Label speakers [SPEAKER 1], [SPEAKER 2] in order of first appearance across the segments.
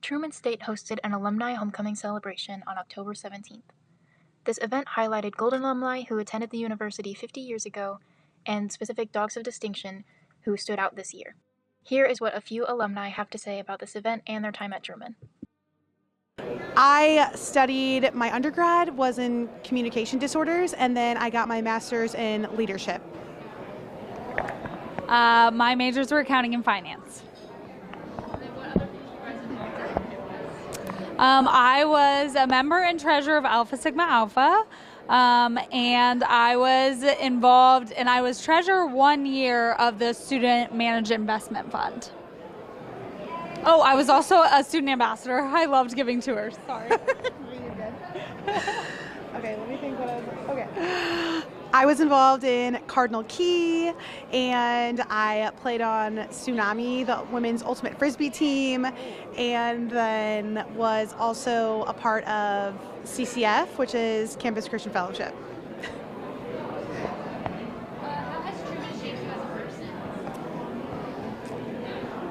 [SPEAKER 1] Truman State hosted an alumni homecoming celebration on October 17th. This event highlighted Golden alumni who attended the university 50 years ago and specific dogs of distinction who stood out this year. Here is what a few alumni have to say about this event and their time at Truman.
[SPEAKER 2] I studied, my undergrad was in communication disorders, and then I got my master's in leadership.
[SPEAKER 3] My majors were accounting and finance. I was a member and treasurer of Alpha Sigma Alpha, and I was involved, and I was treasurer 1 year of the Student Managed Investment Fund. Oh, I was also a student ambassador. I loved giving tours. Sorry.
[SPEAKER 2] Okay, let me think what I was. Okay. I was involved in Cardinal Key, and I played on Tsunami, the women's ultimate frisbee team, and then was also a part of CCF, which is Campus Christian Fellowship.
[SPEAKER 4] How has Truman shaped you as a person?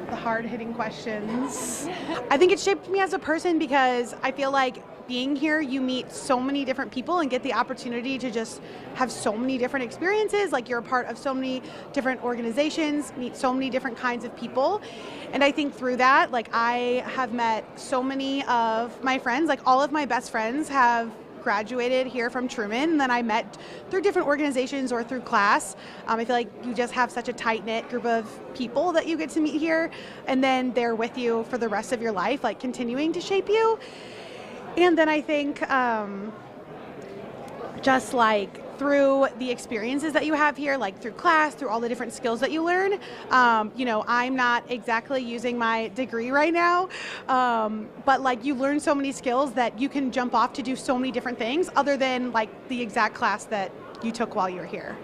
[SPEAKER 2] The hard-hitting questions. I think it shaped me as a person because I feel like being here, you meet so many different people and get the opportunity to just have so many different experiences. Like, you're a part of so many different organizations, meet so many different kinds of people. And I think through that, like, I have met so many of my friends, like all of my best friends have graduated here from Truman, and then I met through different organizations or through class. I feel like you just have such a tight-knit group of people that you get to meet here, and then they're with you for the rest of your life, like continuing to shape you. And then I think just like through the experiences that you have here, like through class, through all the different skills that you learn, you know, I'm not exactly using my degree right now, but like you learn so many skills that you can jump off to do so many different things other than like the exact class that you took while you were here.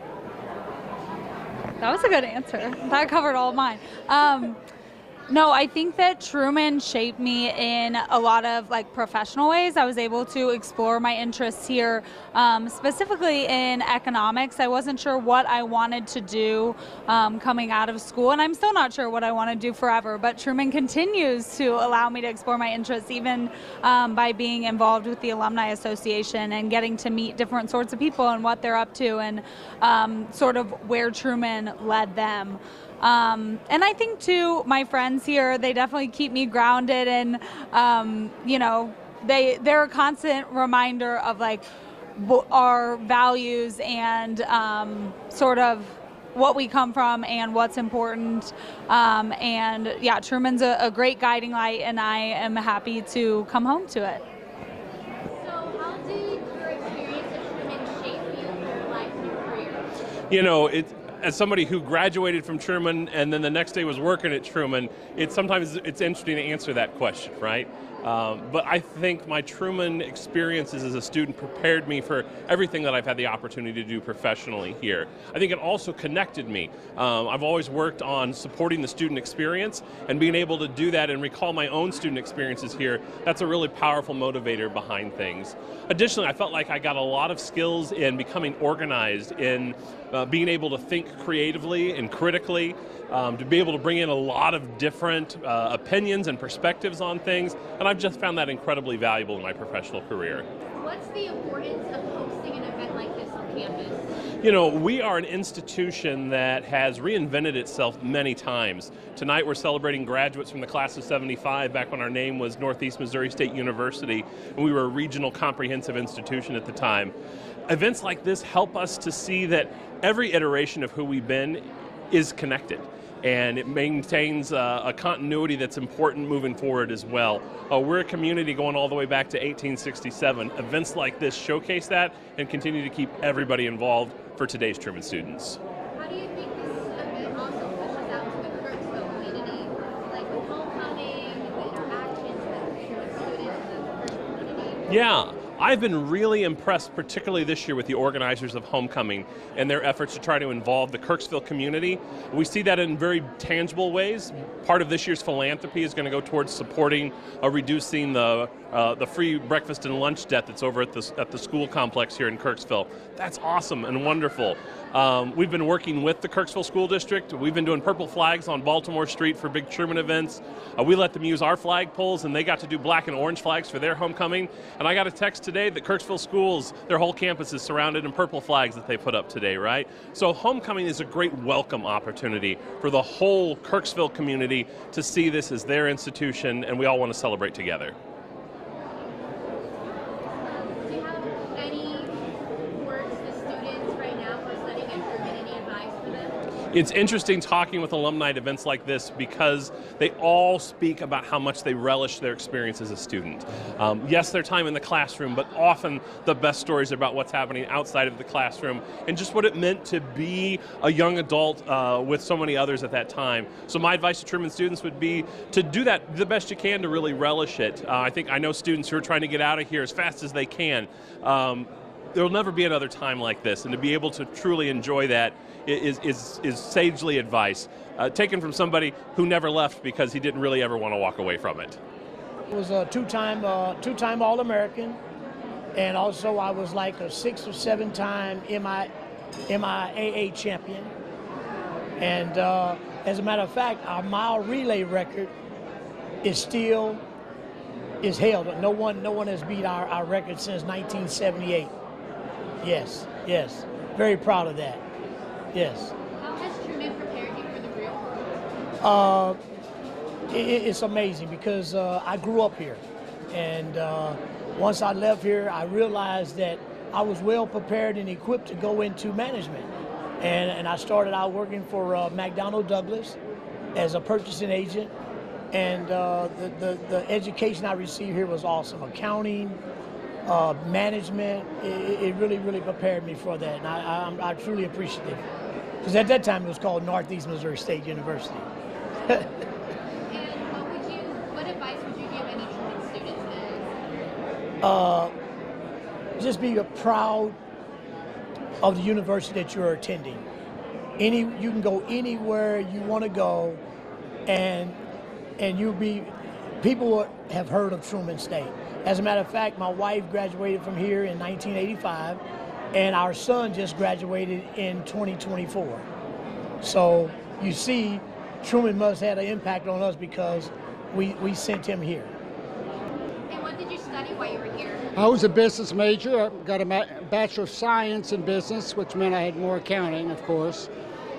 [SPEAKER 3] That was a good answer. That covered all of mine. No, I think that Truman shaped me in a lot of like professional ways. I was able to explore my interests here, specifically in economics. I wasn't sure what I wanted to do coming out of school, and I'm still not sure what I want to do forever, but Truman continues to allow me to explore my interests even by being involved with the Alumni Association and getting to meet different sorts of people and what they're up to and sort of where Truman led them. And I think too, my friends here, they definitely keep me grounded, and you know, they're a constant reminder of like our values and sort of what we come from and what's important. And yeah, Truman's a great guiding light, and I am happy to come home to it.
[SPEAKER 4] So how did your experience at Truman shape you in your life and your career?
[SPEAKER 5] You know, as somebody who graduated from Truman and then the next day was working at Truman, sometimes it's interesting to answer that question, right? But I think my Truman experiences as a student prepared me for everything that I've had the opportunity to do professionally here. I think it also connected me. I've always worked on supporting the student experience, and being able to do that and recall my own student experiences here, that's a really powerful motivator behind things. Additionally, I felt like I got a lot of skills in becoming organized, in being able to think creatively and critically, to be able to bring in a lot of different opinions and perspectives on things, and I've just found that incredibly valuable in my professional career.
[SPEAKER 4] What's the importance of hosting an event like this on campus?
[SPEAKER 5] You know, we are an institution that has reinvented itself many times. Tonight we're celebrating graduates from the class of 75, back when our name was Northeast Missouri State University, and we were a regional comprehensive institution at the time. Events like this help us to see that every iteration of who we've been is connected, and it maintains a continuity that's important moving forward as well. We're a community going all the way back to 1867. Events like this showcase that and continue to keep everybody involved for today's Truman students.
[SPEAKER 4] How do you think this event also pushes out to the Kirksville community, like with homecoming, the interactions with students and the Kirksville community?
[SPEAKER 5] Yeah. I've been really impressed, particularly this year, with the organizers of Homecoming and their efforts to try to involve the Kirksville community. We see that in very tangible ways. Part of this year's philanthropy is going to go towards supporting reducing the the free breakfast and lunch debt that's over at the school complex here in Kirksville. That's awesome and wonderful. We've been working with the Kirksville School District. We've been doing purple flags on Baltimore Street for big Truman events. We let them use our flag poles, and they got to do black and orange flags for their homecoming. And I got a text today that Kirksville Schools, their whole campus is surrounded in purple flags that they put up today, right? So homecoming is a great welcome opportunity for the whole Kirksville community to see this as their institution, and we all want to celebrate together.
[SPEAKER 4] Do you have any words to students right now who are studying at Truman? Any advice for them?
[SPEAKER 5] It's interesting talking with alumni at events like this because they all speak about how much they relish their experience as a student. Yes, their time in the classroom, but often the best stories are about what's happening outside of the classroom and just what it meant to be a young adult with so many others at that time. So my advice to Truman students would be to do that the best you can to really relish it. I know students who are trying to get out of here as fast as they can. There will never be another time like this, and to be able to truly enjoy that is sagely advice, taken from somebody who never left because he didn't really ever want to walk away from it.
[SPEAKER 6] I was a two-time All-American, and also I was like a 6 or 7 time MIAA champion. And as a matter of fact, our mile relay record is held. No one has beat our record since 1978. Yes, very proud of that. Yes.
[SPEAKER 4] How has Truman prepared you for the real world?
[SPEAKER 6] It's amazing because I grew up here, and once I left here, I realized that I was well prepared and equipped to go into management. And I started out working for McDonnell Douglas as a purchasing agent, and the education I received here was awesome. Accounting, management, it really prepared me for that, and I truly appreciate it. Because at that time it was called Northeast Missouri State University.
[SPEAKER 4] And what advice would you give any Truman students?
[SPEAKER 6] Just be proud of the university that you're attending. You can go anywhere you want to go, and people have heard of Truman State. As a matter of fact, my wife graduated from here in 1985, and our son just graduated in 2024. So you see, Truman must have had an impact on us because we sent him here.
[SPEAKER 4] And what did you study while you were here?
[SPEAKER 7] I was a business major. I got a Bachelor of Science in Business, which meant I had more accounting, of course.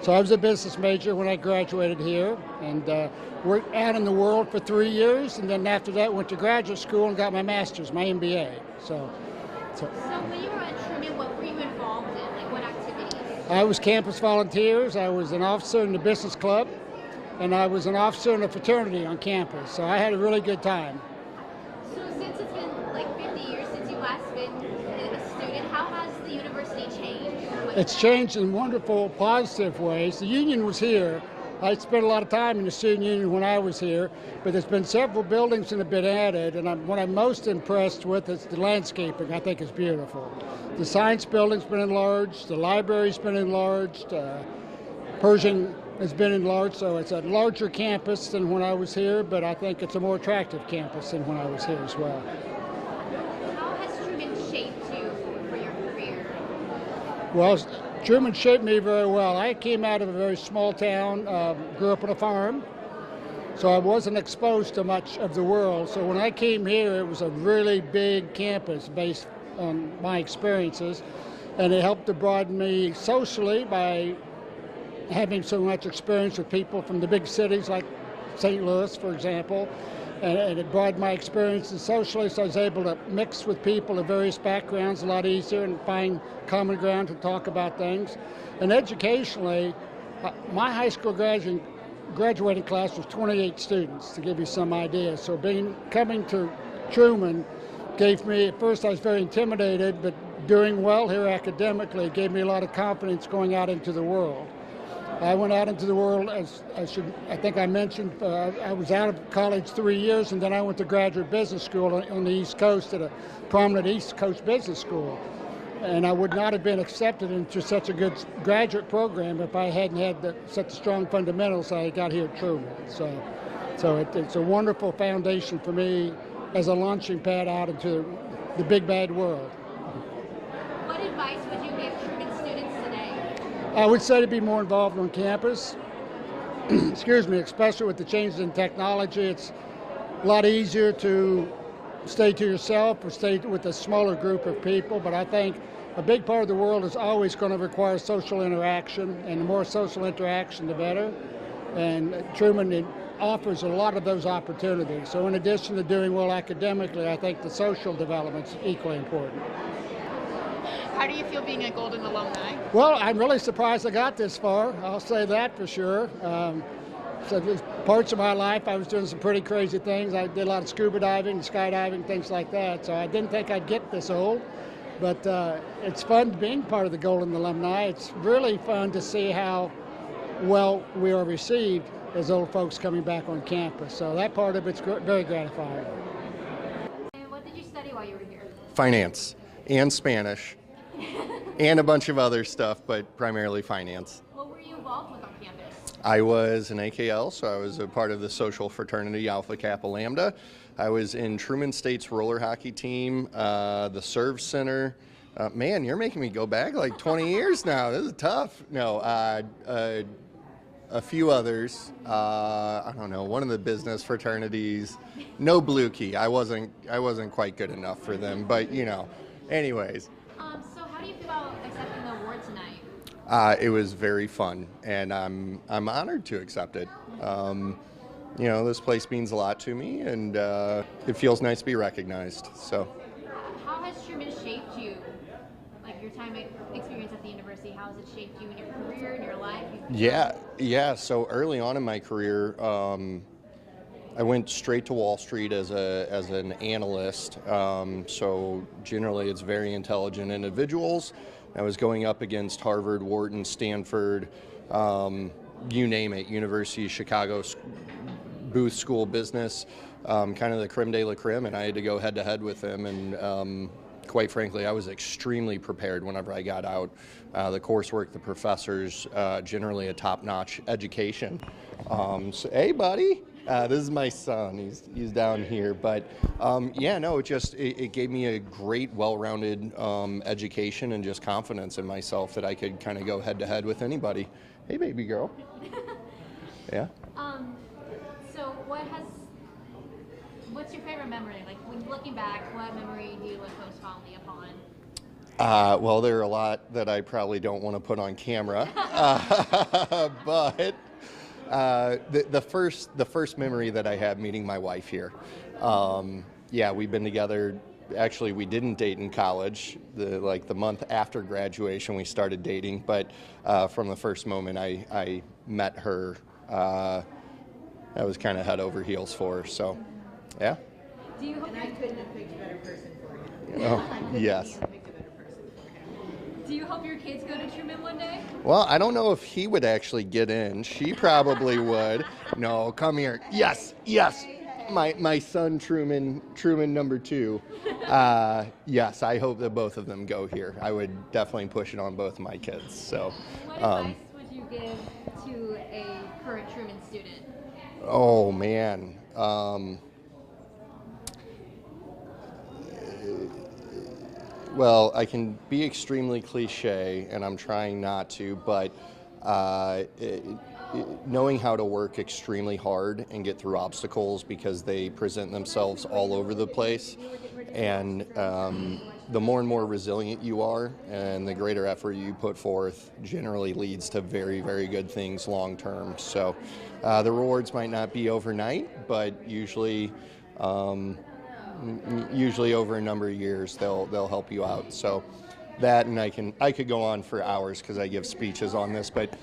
[SPEAKER 7] So I was a business major when I graduated here, and worked out in the world for 3 years, and then after that went to graduate school and got my master's, my MBA. So
[SPEAKER 4] when you were at Truman, what were you involved in? Like what activities?
[SPEAKER 7] I was campus volunteers. I was an officer in the business club, and I was an officer in a fraternity on campus. So I had a really good time.
[SPEAKER 4] So since it's been like 50 years since you last been a student, how has the university changed?
[SPEAKER 7] It's changed in wonderful, positive ways. The union was here. I spent a lot of time in the student union when I was here, but there's been several buildings that have been added, and what I'm most impressed with is the landscaping. I think is beautiful. The science building's been enlarged, the library's been enlarged, Pershing has been enlarged, so it's a larger campus than when I was here, but I think it's a more attractive campus than when I was here as well.
[SPEAKER 4] How has Truman shaped you for your career?
[SPEAKER 7] Well, Truman shaped me very well. I came out of a very small town, grew up on a farm, so I wasn't exposed to much of the world. So when I came here, it was a really big campus based on my experiences, and it helped to broaden me socially by having so much experience with people from the big cities like St. Louis, for example, and it broadened my experiences socially, so I was able to mix with people of various backgrounds a lot easier and find common ground to talk about things. And educationally, my high school graduating class was 28 students, to give you some idea. So coming to Truman gave me, at first I was very intimidated, but doing well here academically gave me a lot of confidence going out into the world. I went out into the world, I think I mentioned, I was out of college 3 years, and then I went to graduate business school on the East Coast at a prominent East Coast business school. And I would not have been accepted into such a good graduate program if I hadn't had such strong fundamentals I got here at Truman. So it's a wonderful foundation for me as a launching pad out into the big bad world.
[SPEAKER 4] What advice would you give Truman students today?
[SPEAKER 7] I would say to be more involved on campus. Excuse me, especially with the changes in technology. It's a lot easier to stay to yourself or stay with a smaller group of people, but I think a big part of the world is always going to require social interaction, and the more social interaction, the better. And Truman offers a lot of those opportunities. So in addition to doing well academically, I think the social development's equally important.
[SPEAKER 8] How do you feel being a Golden alumni?
[SPEAKER 7] Well, I'm really surprised I got this far. I'll say that for sure. So there's parts of my life I was doing some pretty crazy things. I did a lot of scuba diving, skydiving, things like that. So I didn't think I'd get this old. But it's fun being part of the Golden Alumni. It's really fun to see how well we are received as old folks coming back on campus. So that part of it's very gratifying.
[SPEAKER 4] And what did you study while you were here?
[SPEAKER 9] Finance and Spanish and a bunch of other stuff, but primarily finance.
[SPEAKER 4] What were you involved with on campus?
[SPEAKER 9] I was an AKL, so I was a part of the social fraternity Alpha Kappa Lambda. I was in Truman State's roller hockey team, the Serve Center. Man, you're making me go back like 20 years now. This is tough. No, a few others. I don't know, one of the business fraternities. No Blue Key. I wasn't quite good enough for them, but you know. Anyways.
[SPEAKER 4] So how do you feel about accepting the award tonight?
[SPEAKER 9] It was very fun, and I'm honored to accept it. You know, this place means a lot to me, and it feels nice to be recognized. So,
[SPEAKER 4] how has Truman shaped you? Like your time experience at the university, how has it shaped you in your career, in your life?
[SPEAKER 9] Yeah. So early on in my career, I went straight to Wall Street as an analyst. So generally, it's very intelligent individuals. I was going up against Harvard, Wharton, Stanford, you name it, University of Chicago, Booth School of Business, kind of the creme de la creme, and I had to go head to head with them. And quite frankly, I was extremely prepared whenever I got out. The coursework, the professors, generally a top-notch education. So, hey, buddy. This is my son. He's down here, but yeah, no, it gave me a great, well-rounded education and just confidence in myself that I could kind of go head to head with anybody. Hey, baby girl. Yeah.
[SPEAKER 4] So what's your favorite memory? Like when looking back, what memory do you look most fondly upon?
[SPEAKER 9] Well, there are a lot that I probably don't want to put on camera, but. The first memory that I have meeting my wife here. Yeah, we've been together. Actually, we didn't date in college. The month after graduation, we started dating. But from the first moment I met her, I was kind of head over heels for her. So, yeah.
[SPEAKER 10] And I couldn't have picked a better person for you.
[SPEAKER 9] Oh, yes.
[SPEAKER 4] Do you hope your kids go to Truman one day?
[SPEAKER 9] Well, I don't know if he would actually get in. She probably would. No, come here. Yes. My son Truman number 2. Yes, I hope that both of them go here. I would definitely push it on both of my kids. So,
[SPEAKER 4] what advice would you give to a current Truman student?
[SPEAKER 9] Oh man. Well, I can be extremely cliche, and I'm trying not to, but knowing how to work extremely hard and get through obstacles because they present themselves all over the place. And the more and more resilient you are and the greater effort you put forth generally leads to very, very good things long term. So the rewards might not be overnight, but usually over a number of years they'll help you out. So that, and I could go on for hours because I give speeches on this, but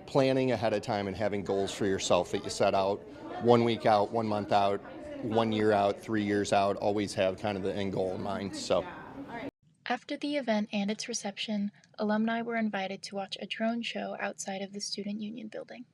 [SPEAKER 9] planning ahead of time and having goals for yourself that you set out 1 week out, 1 month out, 1 year out, 3 years out, always have kind of the end goal in mind. So
[SPEAKER 1] After the event and its reception, alumni were invited to watch a drone show outside of the Student Union building.